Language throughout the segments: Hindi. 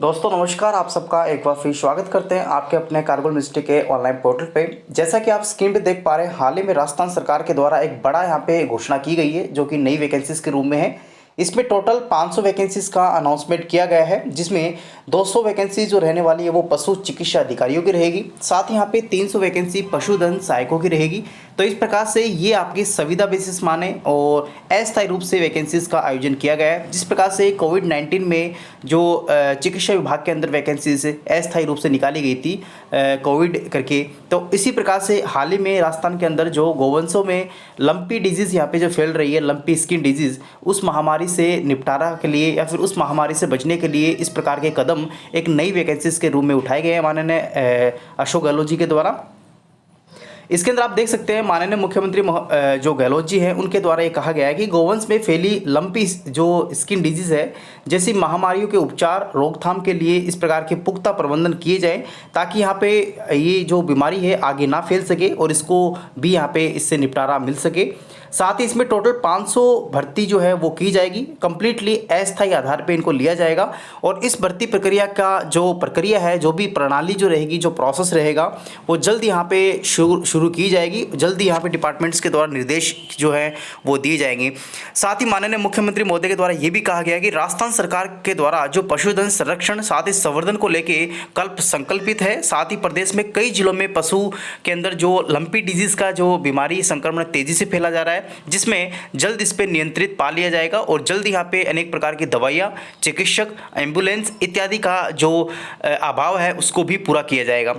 दोस्तों नमस्कार, आप सबका एक बार फिर स्वागत करते हैं आपके अपने कारगिल मिनिस्ट्री के ऑनलाइन पोर्टल पे। जैसा कि आप स्क्रीन पे देख पा रहे हैं, हाल ही में राजस्थान सरकार के द्वारा एक बड़ा यहाँ पे घोषणा की गई है जो कि नई वैकेंसीज के रूप में है। इसमें टोटल 500 वैकेंसीज का अनाउंसमेंट किया गया है, जिसमें 200 वैकेंसी जो रहने वाली है वो पशु चिकित्सा अधिकारियों की रहेगी। साथ ही यहाँ पे 300 वैकेंसी पशुधन सहायकों की रहेगी। तो इस प्रकार से ये आपकी संविदा बेसिस माने और अस्थायी रूप से वैकेंसीज का आयोजन किया गया है। जिस प्रकार से कोविड-19 में जो चिकित्सा विभाग के अंदर वैकेंसीज अस्थायी रूप से निकाली गई थी कोविड करके, तो इसी प्रकार से हाल ही में राजस्थान के अंदर जो गोवंशों में लंपी डिजीज़ यहाँ पे जो फैल रही है, लंपी स्किन डिजीज़, उस महामारी से निपटारा के लिए या फिर उस महामारी से बचने के लिए इस प्रकार के कदम एक नई वैकेंसीज के रूप में उठाए गए हैं माननीय अशोक गहलोत जी के द्वारा। इसके अंदर आप देख सकते हैं माननीय मुख्यमंत्री जो गहलोत जी हैं उनके द्वारा ये कहा गया है कि गोवंश में फैली लंपी जो स्किन डिजीज़ है जैसी महामारियों के उपचार रोकथाम के लिए इस प्रकार के पुख्ता प्रबंधन किए जाएं, ताकि यहाँ पे ये जो बीमारी है आगे ना फैल सके और इसको भी यहाँ पे इससे निपटारा मिल सके। साथ ही इसमें टोटल 500 भर्ती जो है वो की जाएगी, कंप्लीटली अस्थायी आधार पे इनको लिया जाएगा। और इस भर्ती प्रक्रिया का जो प्रक्रिया है, जो भी प्रणाली जो रहेगी, जो प्रोसेस रहेगा, वो जल्द यहाँ पे शुरू की जाएगी। जल्दी यहाँ पे डिपार्टमेंट्स के द्वारा निर्देश जो है वो दिए जाएंगे। साथ ही माननीय मुख्यमंत्री महोदय के द्वारा ये भी कहा गया कि राजस्थान सरकार के द्वारा जो पशुधन संरक्षण साथ ही संवर्धन को लेके कल्प संकल्पित है। साथ ही प्रदेश में कई जिलों में पशु के अंदर जो लंपी डिजीज़ का जो बीमारी संक्रमण तेजी से फैला जा रहा है, जिसमें जल्द इस पे नियंत्रित पा लिया जाएगा और जल्द यहाँ पे अनेक प्रकार की दवाइयाँ, चिकित्सक, एम्बुलेंस इत्यादि का जो अभाव है उसको भी पूरा किया जाएगा।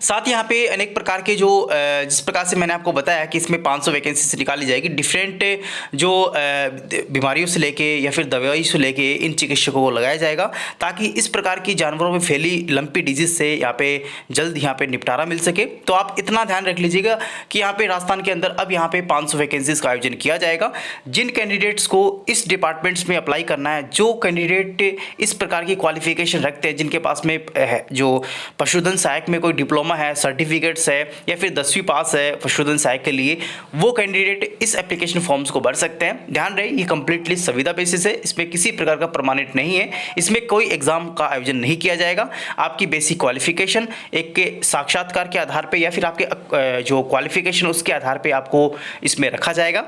साथ ही यहाँ पे अनेक प्रकार के जो जिस प्रकार से मैंने आपको बताया कि इसमें 500 वैकेंसी से निकाली जाएगी, डिफरेंट जो बीमारियों से लेके या फिर दवाई से लेके इन चिकित्सकों को लगाया जाएगा, ताकि इस प्रकार की जानवरों में फैली लंपी डिजीज से यहाँ पे जल्द यहाँ पे निपटारा मिल सके। तो आप इतना ध्यान रख लीजिएगा कि यहाँ पे राजस्थान के अंदर अब यहाँ पे 500 वैकेंसीज का आयोजन किया जाएगा। जिन कैंडिडेट्स को इस डिपार्टमेंट्स में अप्लाई करना है, जो कैंडिडेट इस प्रकार की क्वालिफिकेशन रखते हैं, जिनके पास में जो पशुधन सहायक में कोई डिप्लोमा है, सर्टिफिकेट्स है या फिर 10वीं पास है पशुधन सहायक के लिए, वो कैंडिडेट इस एप्लीकेशन फॉर्म्स को भर सकते हैं। ध्यान रहे ये कंप्लीटली संविदा बेसिस है, इसमें किसी प्रकार का परमानेंट नहीं है, इसमें कोई एग्जाम का आयोजन नहीं किया जाएगा। आपकी बेसिक क्वालिफिकेशन एक के साक्षात्कार के आधार पर या फिर आपके जो क्वालिफिकेशन उसके आधार पर आपको इसमें रखा जाएगा।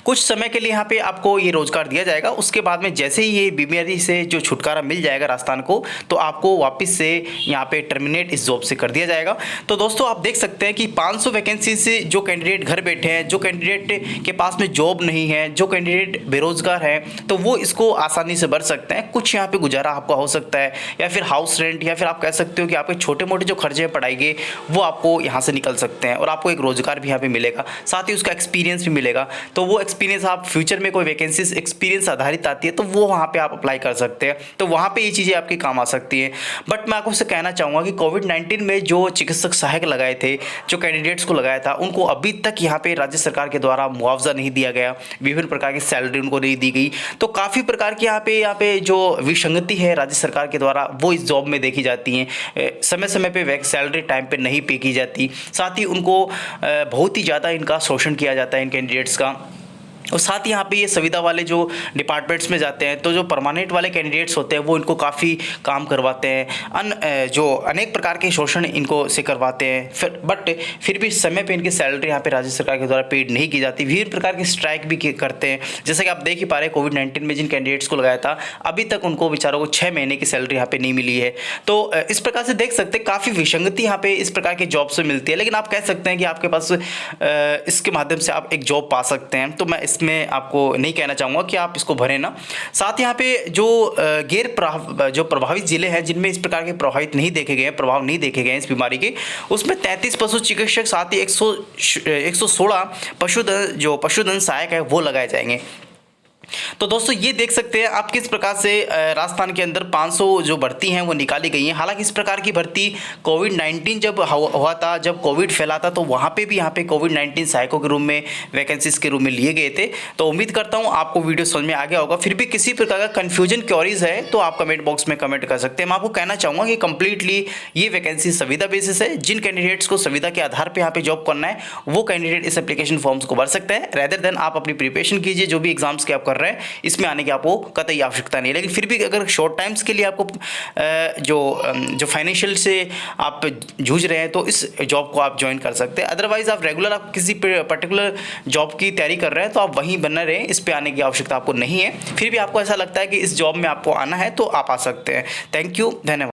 कुछ समय के लिए यहाँ पे आपको ये रोजगार दिया जाएगा। उसके बाद में जैसे ही ये बीमारी से जो छुटकारा मिल जाएगा राजस्थान को, तो आपको वापस से यहाँ पे टर्मिनेट इस जॉब से कर दिया जाएगा। तो दोस्तों आप देख सकते हैं कि 500 वैकेंसी से जो कैंडिडेट घर बैठे हैं, जो कैंडिडेट के पास में जॉब नहीं है, जो कैंडिडेट बेरोजगार है, तो वो इसको आसानी से भर सकते हैं। कुछ यहाँ पे गुजारा आपका हो सकता है या फिर हाउस रेंट या फिर आप कह सकते हो कि आपके छोटे मोटे जो खर्चे हैं पढ़ाई के, वो आपको यहाँ से निकल सकते हैं और आपको एक रोजगार भी यहाँ पे मिलेगा, साथ ही उसका एक्सपीरियंस भी मिलेगा। तो वो एक्सपीरियंस आप फ्यूचर में कोई वैकेंसीज एक्सपीरियंस आधारित आती है तो वो वहाँ पे आप अप्लाई कर सकते हैं, तो वहाँ पे ये चीज़ें आपके काम आ सकती हैं। बट मैं आपको उससे कहना चाहूँगा कि कोविड-19 में जो चिकित्सक सहायक लगाए थे, जो कैंडिडेट्स को लगाया था, उनको अभी तक यहाँ पे राज्य सरकार के द्वारा मुआवजा नहीं दिया गया, विभिन्न प्रकार की सैलरी उनको नहीं दी गई। तो काफ़ी प्रकार की यहाँ पे जो विसंगति है राज्य सरकार के द्वारा वो इस जॉब में देखी जाती हैं। समय समय पर सैलरी टाइम पर नहीं पे की जाती, साथ ही उनको बहुत ही ज़्यादा इनका शोषण किया जाता है इन कैंडिडेट्स का। और साथ ही यहाँ पे ये संविदा वाले जो डिपार्टमेंट्स में जाते हैं, तो जो परमानेंट वाले कैंडिडेट्स होते हैं वो इनको काफ़ी काम करवाते हैं, जो अनेक प्रकार के शोषण इनको से करवाते हैं। बट फिर भी समय पे इनकी सैलरी यहाँ पे राज्य सरकार के द्वारा पेड नहीं की जाती। विभिन्न प्रकार की स्ट्राइक भी करते हैं, जैसा कि आप देख ही पा रहे हैं कोविड-19 में जिन कैंडिडेट्स को लगाया था अभी तक उनको बेचारों को 6 महीने की सैलरी यहाँ पे नहीं मिली है। तो इस प्रकार से देख सकते हैं काफ़ी विसंगति यहाँ पे इस प्रकार की जॉब से मिलती है। लेकिन आप कह सकते हैं कि आपके पास इसके माध्यम से आप एक जॉब पा सकते हैं, तो मैं इसमें आपको नहीं कहना चाहूँगा कि आप इसको भरें ना। साथ ही यहाँ पे जो जो प्रभावित जिले हैं जिनमें इस प्रकार के प्रभावित नहीं देखे गए, प्रभाव नहीं देखे गए इस बीमारी के, उसमें 33 पशु चिकित्सक साथ ही 116 पशुधन सहायक है वो लगाए जाएंगे। तो दोस्तों ये देख सकते हैं आप किस प्रकार से राजस्थान के अंदर 500 जो भर्ती हैं वो निकाली गई हैं। हालांकि इस प्रकार की भर्ती कोविड-19 जब हुआ था, जब कोविड फैला था, तो वहाँ पे भी यहाँ पे कोविड-19 सहायकों के रूप में वैकेंसीज के रूप में लिए गए थे। तो उम्मीद करता हूँ आपको वीडियो समझ में आ गया होगा। फिर भी किसी प्रकार का कन्फ्यूजन क्वेरीज है तो आप कमेंट बॉक्स में कमेंट कर सकते हैं। मैं आपको कहना चाहूँगा कि कंप्लीटली ये वैकेंसी संविदा बेसिस है। जिन कैंडिडेट्स को संविदा के आधार पर यहाँ पे जॉब करना है वो कैंडिडेट इस एप्लीकेशन फॉर्म्स को भर सकते हैं। रेदर देन आप अपनी प्रिपरेशन कीजिए, जो भी एग्जाम्स के आप कर रहे हैं, इसमें आने की आपको कतई आवश्यकता नहीं है। लेकिन फिर भी अगर शॉर्ट टाइम्स के लिए आपको जो फाइनेंशियल से आप जूझ रहे हैं तो इस जॉब को आप ज्वाइन कर सकते हैं। अदरवाइज आप रेगुलर आप किसी पर्टिकुलर जॉब की तैयारी कर रहे हैं तो आप वहीं बने रहें, इस पे आने की आवश्यकता आपको नहीं है। फिर भी आपको ऐसा लगता है कि इस जॉब में आपको आना है तो आप आ सकते हैं। थैंक यू, धन्यवाद।